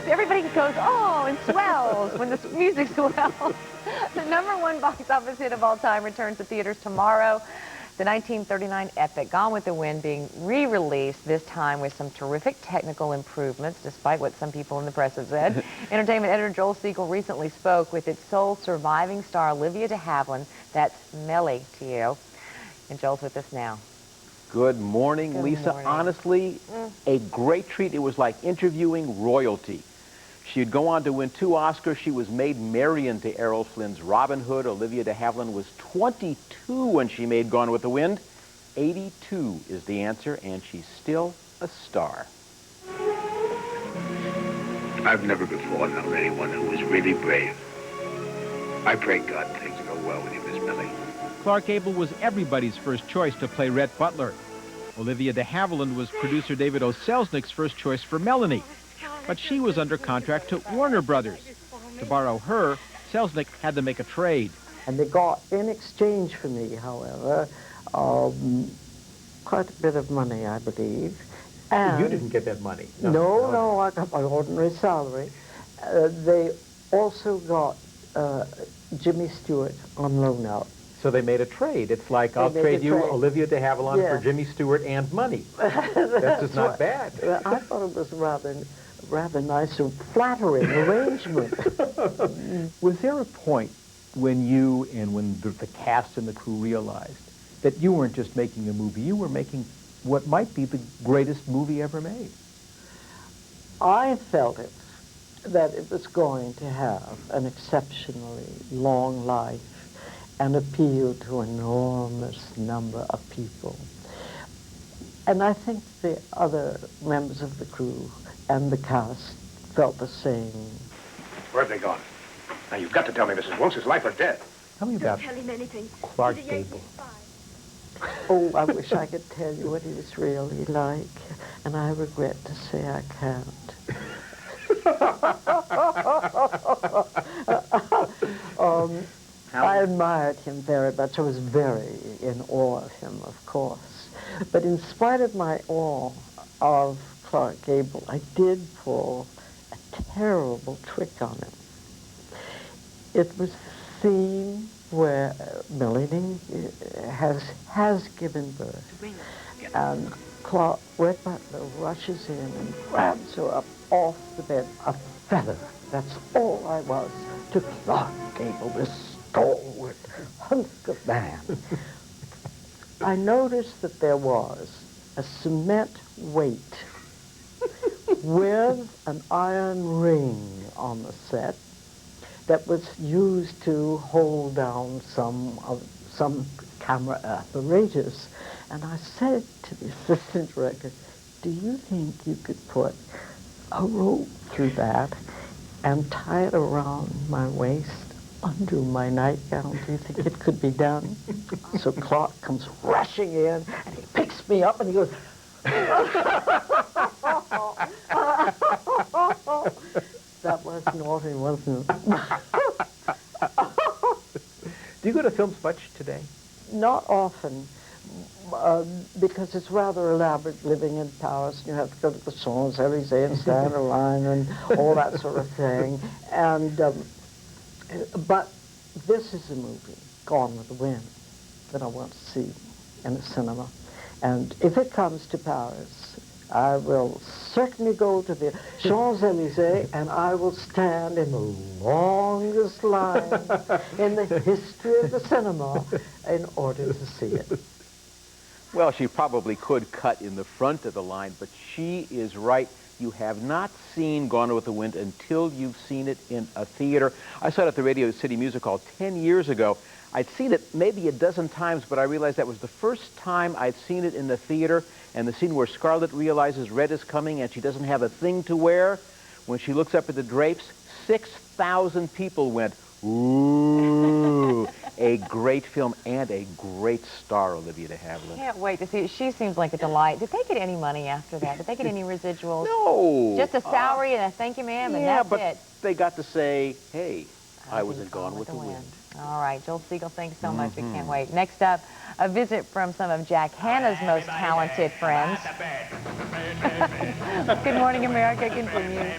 everybody goes, oh, and swells when the music swells. The #1 box office hit of all time returns to theaters tomorrow. The 1939 epic Gone with the Wind being re-released, this time with some terrific technical improvements, despite what some people in the press have said. Entertainment editor Joel Siegel recently spoke with its sole surviving star, Olivia de Havilland. That's Melly to you. And Joel's with us now. Good morning, Good Lisa. morning. Honestly, a great treat. It was like interviewing royalty. She'd go on to win 2 Oscars. She was Maid Marian to Errol Flynn's Robin Hood. Olivia de Havilland was 22 when she made Gone with the Wind. 82 is the answer, and she's still a star. I've never before known anyone who was really brave. I pray God things will go well with you, Miss Millie. Clark Gable was everybody's first choice to play Rhett Butler. Olivia de Havilland was producer David O. Selznick's first choice for Melanie. But she was under contract to Warner Brothers. To borrow her, Selznick had to make a trade. And they got, in exchange for me, however, quite a bit of money, I believe. And You didn't get that money. No, I got my ordinary salary. They also got Jimmy Stewart on loan out. So they made a trade. It's like, I'll trade you Olivia de Havilland for Jimmy Stewart and money. That's just not bad. I thought it was rather nice and flattering arrangement. Was there a point when you and when the cast and the crew realized that you weren't just making a movie, you were making what might be the greatest movie ever made? I felt that it was going to have an exceptionally long life and appeal to an enormous number of people. And I think the other members of the crew and the cast felt the same. Where have they gone? Now, you've got to tell me, Mrs. Wilkes, is life or death? Tell me about Tell him anything. Clark Gable. Oh, I wish I could tell you what he was really like, and I regret to say I can't. I admired him very much. I was very in awe of him, of course. But in spite of my awe of Clark Gable, I did pull a terrible trick on him. It was the scene where Melanie has given birth, and Rhett Butler rushes in and grabs her up off the bed. A feather, that's all I was to Clark Gable, this stalwart hunk of man. I noticed that there was a cement weight with an iron ring on the set that was used to hold down some camera apparatus. And I said to the assistant director, do you think you could put a rope through that and tie it around my waist under my nightgown? Do you think it could be done? So Clark comes rushing in, and he picks me up, and he goes, that was naughty, wasn't it? Do you go to films much today? Not often, because it's rather elaborate living in Paris. You have to go to the Champs-Élysées and stand in line and all that sort of thing. And but this is a movie, Gone with the Wind, that I want to see in the cinema. And if it comes to Paris, I will certainly go to the Champs-Élysées, and I will stand in the longest line in the history of the cinema in order to see it. Well, she probably could cut in the front of the line, but she is right. You have not seen Gone with the Wind until you've seen it in a theater. I saw it at the Radio City Music Hall 10 years ago. I'd seen it maybe a dozen times, but I realized that was the first time I'd seen it in the theater, and the scene where Scarlett realizes Red is coming and she doesn't have a thing to wear. When she looks up at the drapes, 6,000 people went, ooh. A great film and a great star, Olivia de Havilland. Can't wait to see it. She seems like a delight. Did they get any money after that? Did they get any residuals? No. Just a salary and a thank you, ma'am, and that's but it. They got to say, hey, I was in Gone with the Wind. All right, Joel Siegel, thanks so much. We can't wait. Next up, a visit from some of Jack Hanna's most talented friends. Good Morning America continues.